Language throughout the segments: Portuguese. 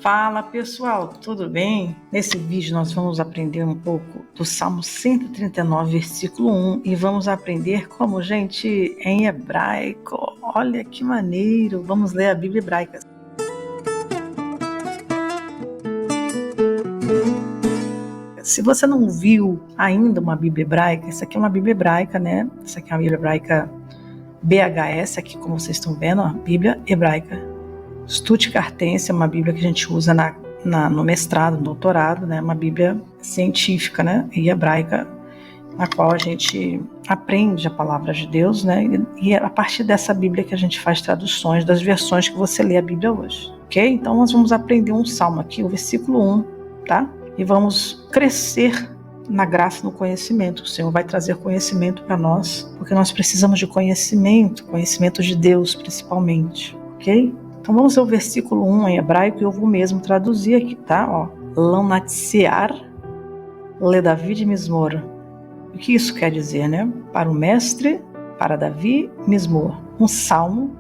Fala pessoal, tudo bem? Nesse vídeo nós vamos aprender um pouco do Salmo 139, versículo 1 e vamos aprender como, gente, em hebraico. Olha que maneiro! Vamos ler a Bíblia hebraica. Se você não viu ainda uma Bíblia hebraica, essa aqui é uma Bíblia hebraica, né? Essa aqui é uma Bíblia hebraica BHS, aqui como vocês estão vendo, a Bíblia hebraica Stuttgartense, é uma Bíblia que a gente usa no mestrado, no doutorado, né? Uma Bíblia científica, né? E hebraica, na qual a gente aprende a palavra de Deus, né? E é a partir dessa Bíblia que a gente faz traduções das versões que você lê a Bíblia hoje, ok? Então nós vamos aprender um salmo aqui, o versículo 1, tá? E vamos crescer na graça e no conhecimento. O Senhor vai trazer conhecimento para nós, porque nós precisamos de conhecimento de Deus principalmente, ok? Então vamos ao versículo 1 em hebraico e eu vou mesmo traduzir aqui, tá? Lanatsear le David Mismor. O que isso quer dizer, né? Para o mestre, para Davi, Mismor. Um salmo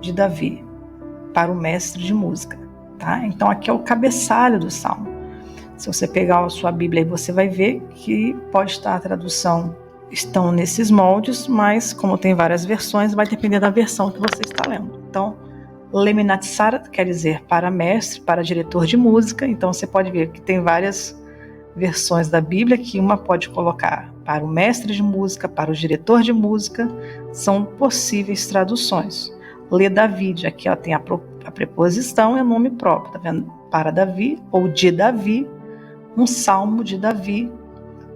de Davi, para o mestre de música, tá? Então aqui é o cabeçalho do salmo. Se você pegar a sua Bíblia aí, você vai ver que pode estar a tradução, estão nesses moldes, mas como tem várias versões, vai depender da versão que você está lendo. Então, Leminatsar quer dizer para mestre, para diretor de música. Então você pode ver que tem várias versões da Bíblia que uma pode colocar para o mestre de música, para o diretor de música. São possíveis traduções. Le David, aqui ela tem a preposição e o nome próprio, tá vendo? Para Davi ou de Davi, um salmo de Davi.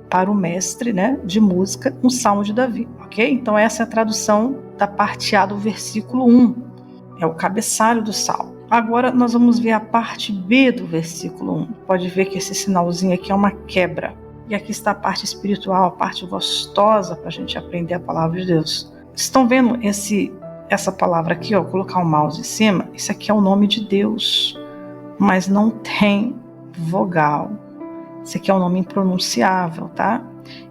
Para o mestre, né, de música, um salmo de Davi, ok? Então essa é a tradução da parte A do versículo 1. É o cabeçalho do salmo. Agora nós vamos ver a parte B do versículo 1. Pode ver que esse sinalzinho aqui é uma quebra. E aqui está a parte espiritual, a parte gostosa para a gente aprender a palavra de Deus. Estão vendo essa palavra aqui? Vou colocar o mouse em cima. Isso aqui é o nome de Deus, mas não tem vogal. Esse aqui é um nome impronunciável, tá?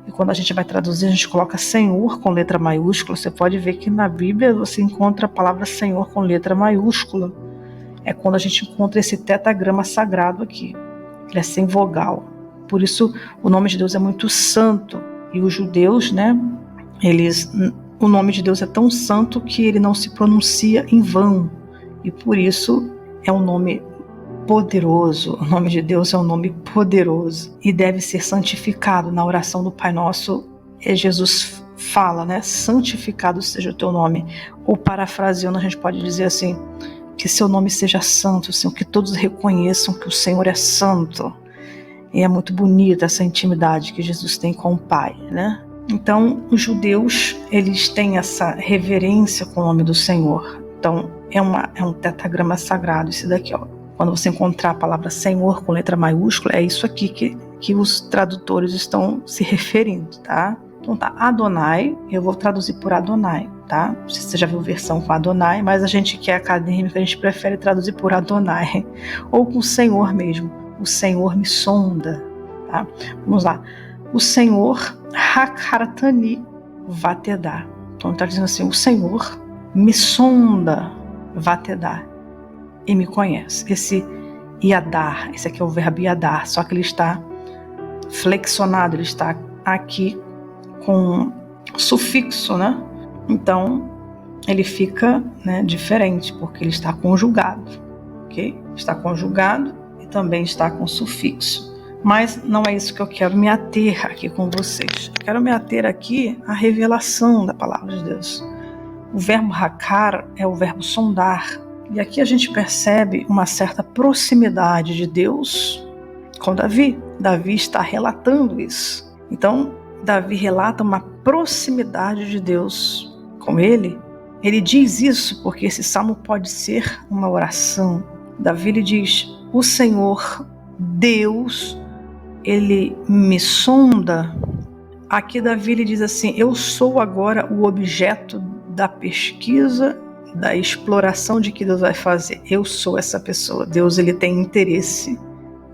E quando a gente vai traduzir, a gente coloca Senhor com letra maiúscula. Você pode ver que na Bíblia você encontra a palavra Senhor com letra maiúscula. É quando a gente encontra esse tetagrama sagrado aqui. Ele é sem vogal. Por isso, o nome de Deus é muito santo. E os judeus, né? O nome de Deus é tão santo que ele não se pronuncia em vão. E por isso é um nome poderoso. O nome de Deus é um nome poderoso e deve ser santificado. Na oração do Pai Nosso, Jesus fala, né? Santificado seja o teu nome. Ou parafraseando, a gente pode dizer assim, que seu nome seja santo, Senhor, que todos reconheçam que o Senhor é santo. E é muito bonita essa intimidade que Jesus tem com o Pai, né? Então, os judeus, eles têm essa reverência com o nome do Senhor. Então, é um tetagrama sagrado, esse daqui, ó. Quando você encontrar a palavra Senhor com letra maiúscula, é isso aqui que os tradutores estão se referindo, tá? Então tá, Adonai, eu vou traduzir por Adonai, tá? Não sei se você já viu versão com Adonai, mas a gente que é acadêmico, a gente prefere traduzir por Adonai, ou com Senhor mesmo. O Senhor me sonda, tá? Vamos lá. O Senhor, Hakaratani, Vatedá. Então ele está dizendo assim, o Senhor me sonda, Vatedá. E me conhece. Esse iadar, esse aqui é o verbo iadar, só que ele está flexionado, ele está aqui com sufixo, né? Então, ele fica, né, diferente, porque ele está conjugado, ok? Está conjugado e também está com sufixo. Mas não é isso que eu quero me ater aqui com vocês. Eu quero me ater aqui à revelação da palavra de Deus. O verbo hakar é o verbo sondar. E aqui a gente percebe uma certa proximidade de Deus com Davi. Davi está relatando isso. Então, Davi relata uma proximidade de Deus com ele. Ele diz isso porque esse salmo pode ser uma oração. Davi ele diz, o Senhor, Deus, ele me sonda. Aqui Davi ele diz assim, eu sou agora o objeto da pesquisa, da exploração de que Deus vai fazer. Eu sou essa pessoa. Deus ele tem interesse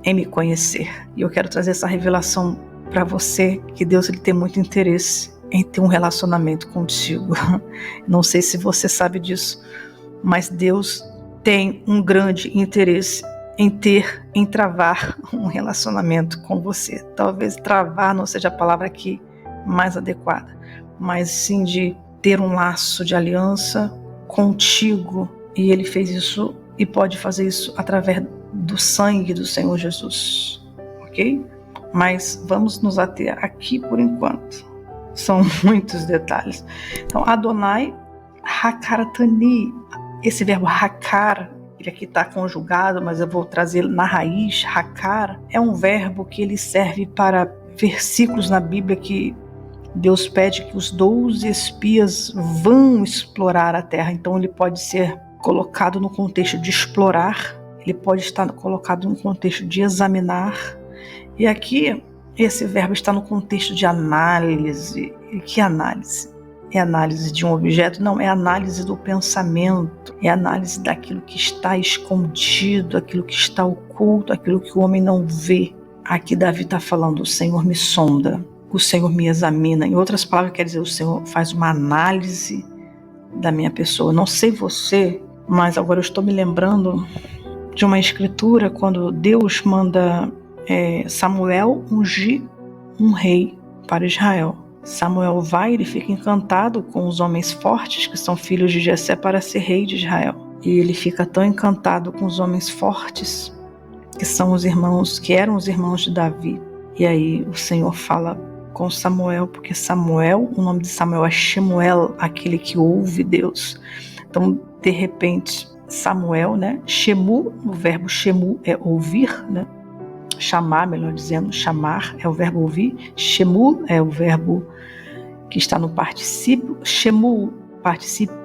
em me conhecer. E eu quero trazer essa revelação para você, que Deus ele tem muito interesse em ter um relacionamento contigo. Não sei se você sabe disso, mas Deus tem um grande interesse em travar um relacionamento com você. Talvez travar não seja a palavra aqui mais adequada, mas sim de ter um laço de aliança contigo. E ele fez isso e pode fazer isso através do sangue do Senhor Jesus, ok? Mas vamos nos ater aqui por enquanto. São muitos detalhes. Então, Adonai Hakaratani, esse verbo hakar, ele aqui está conjugado, mas eu vou trazer na raiz. Hakar é um verbo que ele serve para versículos na Bíblia que Deus pede que os 12 espias vão explorar a terra. Então ele pode ser colocado no contexto de explorar, ele pode estar colocado no contexto de examinar. E aqui esse verbo está no contexto de análise. E que análise? É análise de um objeto? Não, é análise do pensamento, é análise daquilo que está escondido, aquilo que está oculto, aquilo que o homem não vê. Aqui Davi está falando: o Senhor me sonda, o Senhor me examina. Em outras palavras, quer dizer, o Senhor faz uma análise da minha pessoa. Não sei você, mas agora eu estou me lembrando de uma escritura quando Deus manda Samuel ungir um rei para Israel. Samuel vai, ele fica encantado com os homens fortes que são filhos de Jessé para ser rei de Israel. E ele fica tão encantado com os homens fortes que são os irmãos, que eram os irmãos de Davi. E aí o Senhor fala com Samuel, porque Samuel, o nome de Samuel é Shemuel, aquele que ouve Deus. Então, de repente, Samuel, né? Shemu, o verbo Shemu é ouvir, né? Chamar, melhor dizendo, chamar é o verbo ouvir. Shemu é o verbo que está no particípio. Shemu, particípio,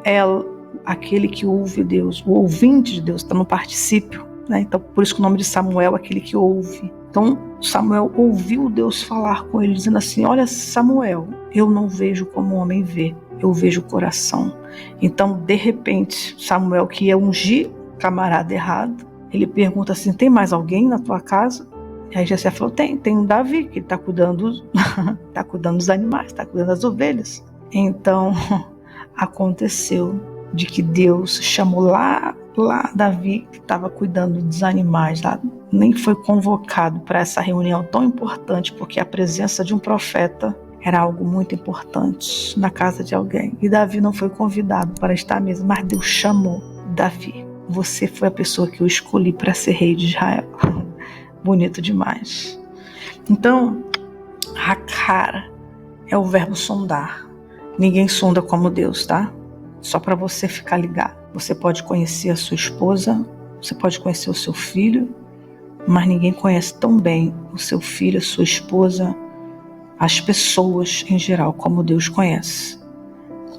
aquele que ouve Deus. O ouvinte de Deus está no particípio, né? Então, por isso que o nome de Samuel é aquele que ouve. Então, Samuel ouviu Deus falar com ele, dizendo assim: olha, Samuel, eu não vejo como o homem vê, eu vejo o coração. Então, de repente, Samuel, que ia ungir o camarada errado, ele pergunta assim: tem mais alguém na tua casa? E aí Jessé falou: tem um Davi, que está cuidando, cuidando dos animais, está cuidando das ovelhas. Então, aconteceu de que Deus chamou lá Davi, que estava cuidando dos animais, lá, nem foi convocado para essa reunião tão importante, porque a presença de um profeta era algo muito importante na casa de alguém. E Davi não foi convidado para estar à mesa, mas Deus chamou Davi. Você foi a pessoa que eu escolhi para ser rei de Israel. Bonito demais. Então, Hakar é o verbo sondar. Ninguém sonda como Deus, tá? Só para você ficar ligado. Você pode conhecer a sua esposa, você pode conhecer o seu filho, mas ninguém conhece tão bem o seu filho, a sua esposa, as pessoas em geral, como Deus conhece.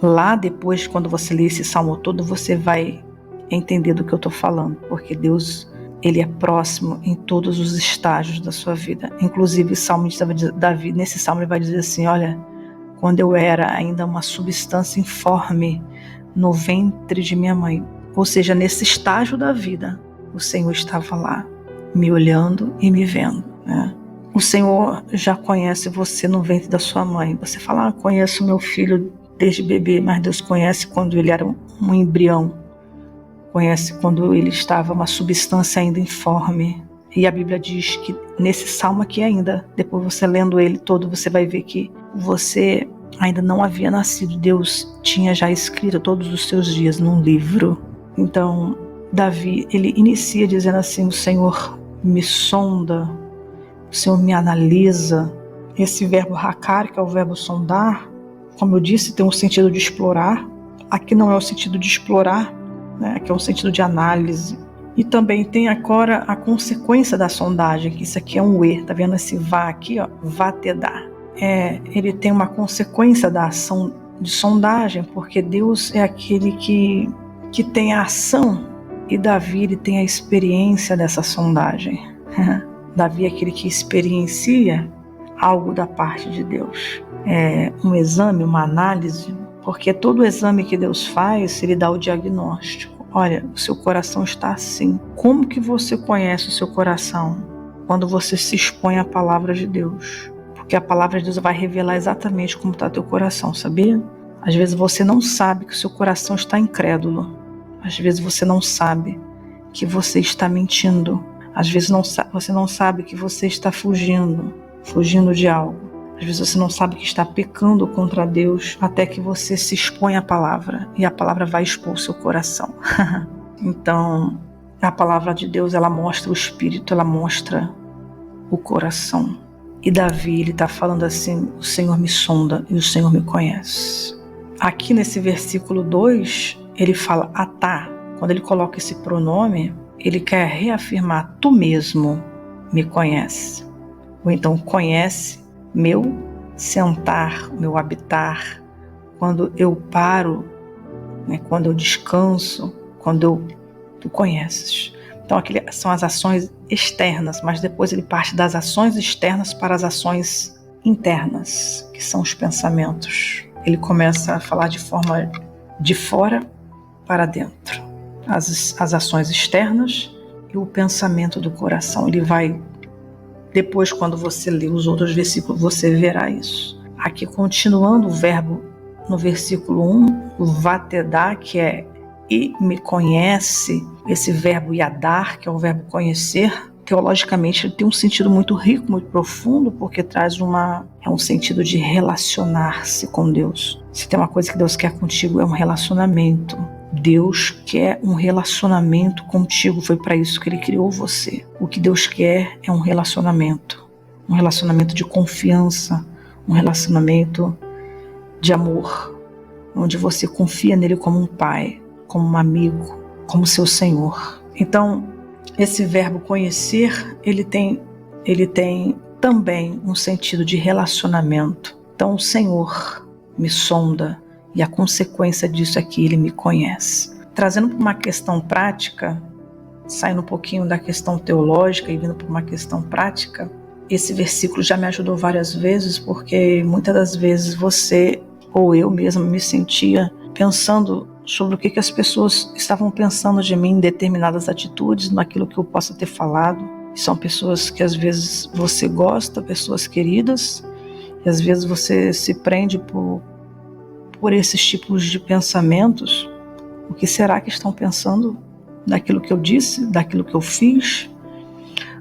Lá depois, quando você lê esse salmo todo, você vai entender do que eu estou falando, porque Deus, ele é próximo em todos os estágios da sua vida. Inclusive, o salmista Davi, nesse salmo, ele vai dizer assim: olha, quando eu era ainda uma substância informe no ventre de minha mãe, ou seja, nesse estágio da vida, o Senhor estava lá, me olhando e me vendo, né? O Senhor já conhece você no ventre da sua mãe. Você fala: conheço meu filho desde bebê, mas Deus conhece quando ele era um embrião, conhece quando ele estava uma substância ainda informe. E a Bíblia diz que nesse salmo aqui ainda, depois você lendo ele todo, você vai ver que você ainda não havia nascido. Deus tinha já escrito todos os seus dias num livro. Então, Davi, ele inicia dizendo assim: o Senhor me sonda, o Senhor me analisa. Esse verbo hakar, que é o verbo sondar, como eu disse, tem um sentido de explorar. Aqui não é o sentido de explorar, né? Aqui é um sentido de análise. E também tem agora a consequência da sondagem, que isso aqui é um E, tá vendo esse vá aqui, ó, vá te dar. Ele tem uma consequência da ação de sondagem, porque Deus é aquele que tem a ação, e Davi, ele tem a experiência dessa sondagem. Davi é aquele que experiencia algo da parte de Deus. Um exame, uma análise, porque todo exame que Deus faz, ele dá o diagnóstico. Olha, o seu coração está assim. Como que você conhece o seu coração? Quando você se expõe à palavra de Deus. Porque a palavra de Deus vai revelar exatamente como está teu coração, sabia? Às vezes você não sabe que o seu coração está incrédulo. Às vezes você não sabe que você está mentindo. Às vezes você não sabe que você está fugindo de algo. Às vezes você não sabe que está pecando contra Deus até que você se expõe à palavra e a palavra vai expor o seu coração. Então, a palavra de Deus, ela mostra o espírito, ela mostra o coração. E Davi, ele está falando assim: o Senhor me sonda e o Senhor me conhece. Aqui nesse versículo 2, ele fala atá. Quando ele coloca esse pronome, ele quer reafirmar: tu mesmo me conhece. Ou então, conhece meu sentar, meu habitar, quando eu paro, né, quando eu descanso, tu conheces. Então, aqui são as ações externas, mas depois ele parte das ações externas para as ações internas, que são os pensamentos. Ele começa a falar de forma de fora para dentro. As ações externas e o pensamento do coração. Ele vai, depois, quando você ler os outros versículos, você verá isso. Aqui, continuando o verbo no versículo 1, o vatedá, que é e me conhece, esse verbo yadar, que é o verbo conhecer, teologicamente ele tem um sentido muito rico, muito profundo, porque traz um sentido de relacionar-se com Deus. Se tem uma coisa que Deus quer contigo, é um relacionamento. Deus quer um relacionamento contigo, foi para isso que Ele criou você. O que Deus quer é um relacionamento de confiança, um relacionamento de amor, onde você confia nele como um pai, como um amigo, como seu Senhor. Então, esse verbo conhecer, ele tem também um sentido de relacionamento. Então, o Senhor me sonda e a consequência disso é que Ele me conhece. Trazendo para uma questão prática, saindo um pouquinho da questão teológica e vindo para uma questão prática, esse versículo já me ajudou várias vezes, porque muitas das vezes você ou eu mesma me sentia pensando sobre o que as pessoas estavam pensando de mim em determinadas atitudes, naquilo que eu possa ter falado. São pessoas que às vezes você gosta, pessoas queridas, e às vezes você se prende por esses tipos de pensamentos. O que será que estão pensando daquilo que eu disse, daquilo que eu fiz?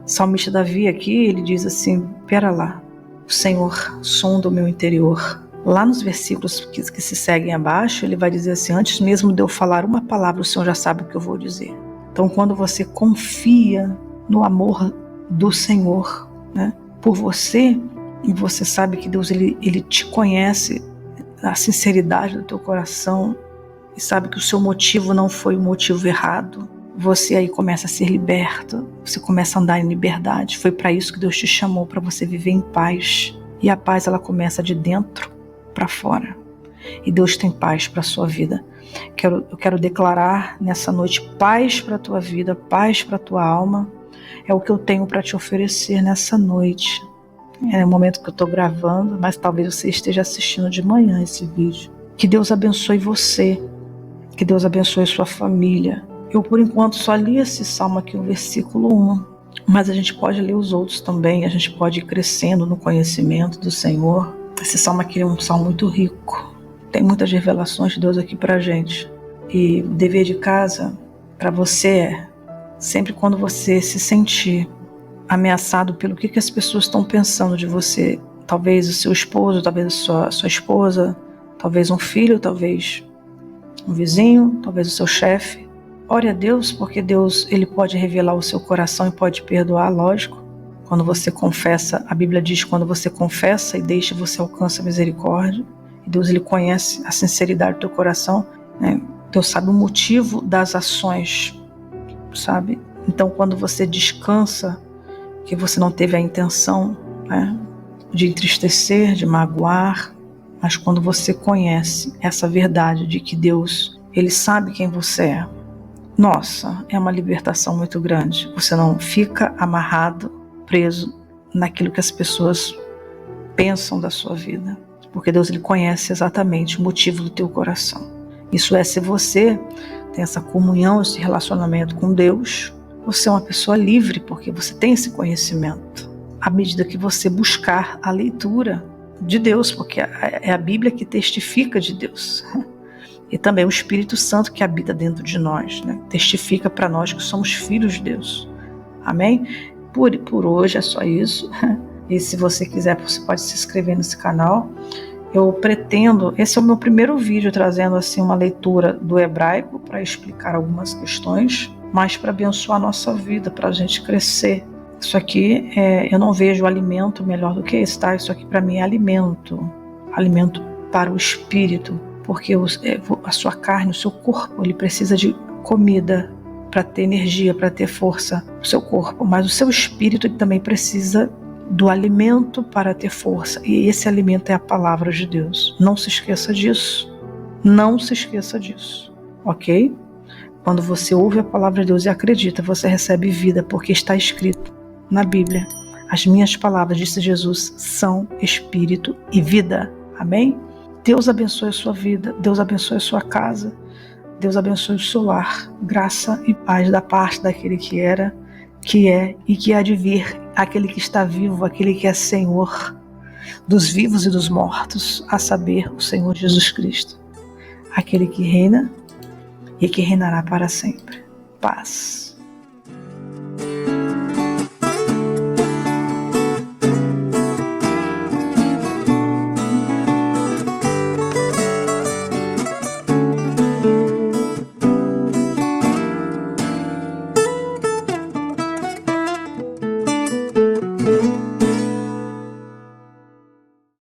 O salmista Davi aqui, ele diz assim: pera lá, o Senhor sonda o meu interior. Lá nos versículos que se seguem abaixo, ele vai dizer assim: antes mesmo de eu falar uma palavra, o Senhor já sabe o que eu vou dizer. Então, quando você confia no amor do Senhor, né, por você, e você sabe que Deus ele te conhece, a sinceridade do teu coração, e sabe que o seu motivo não foi o motivo errado, você aí começa a ser liberto, você começa a andar em liberdade. Foi para isso que Deus te chamou, para você viver em paz. E a paz, ela começa de dentro para fora. E Deus tem paz para a sua vida. Eu quero declarar nessa noite paz para a tua vida, paz para a tua alma. É o que eu tenho para te oferecer nessa noite. É o momento que eu estou gravando, mas talvez você esteja assistindo de manhã esse vídeo. Que Deus abençoe você, que Deus abençoe sua família. Eu, por enquanto, só li esse salmo aqui, o versículo 1, mas a gente pode ler os outros também, a gente pode ir crescendo no conhecimento do Senhor. Esse salmo aqui é um salmo muito rico, tem muitas revelações de Deus aqui pra gente. E o dever de casa para você é, sempre quando você se sentir ameaçado pelo que as pessoas estão pensando de você, talvez o seu esposo, talvez a sua esposa, talvez um filho, talvez um vizinho, talvez o seu chefe, ore a Deus, porque Deus ele pode revelar o seu coração e pode perdoar, lógico. Quando você confessa, a Bíblia diz, quando você confessa e deixa, você alcança a misericórdia. E Deus ele conhece a sinceridade do teu coração, né? Deus sabe o motivo das ações, sabe? Então, quando você descansa, que você não teve a intenção, né, de entristecer, de magoar, mas quando você conhece essa verdade de que Deus ele sabe quem você é, nossa, é uma libertação muito grande. Você não fica amarrado, preso naquilo que as pessoas pensam da sua vida, porque Deus ele conhece exatamente o motivo do teu coração. Isso é, se você tem essa comunhão, esse relacionamento com Deus, você é uma pessoa livre, porque você tem esse conhecimento. À medida que você buscar a leitura de Deus, porque é a Bíblia que testifica de Deus. E também o Espírito Santo que habita dentro de nós, né? Testifica para nós que somos filhos de Deus. Amém? Por hoje é só isso. E se você quiser, você pode se inscrever nesse canal. Eu pretendo, esse é o meu primeiro vídeo trazendo assim uma leitura do hebraico para explicar algumas questões, mas para abençoar a nossa vida, para a gente crescer. Isso aqui, eu não vejo alimento melhor do que esse, tá? Isso aqui para mim é alimento para o espírito, porque a sua carne, o seu corpo, ele precisa de comida para ter energia, para ter força, o seu corpo, mas o seu espírito ele também precisa do alimento para ter força, e esse alimento é a palavra de Deus. Não se esqueça disso, não se esqueça disso, ok? Quando você ouve a palavra de Deus e acredita, você recebe vida, porque está escrito na Bíblia: as minhas palavras, disse Jesus, são espírito e vida. Amém? Deus abençoe a sua vida, Deus abençoe a sua casa, Deus abençoe o seu lar, graça e paz da parte daquele que era, que é e que há de vir, aquele que está vivo, aquele que é Senhor dos vivos e dos mortos, a saber, o Senhor Jesus Cristo, aquele que reina e que reinará para sempre. Paz.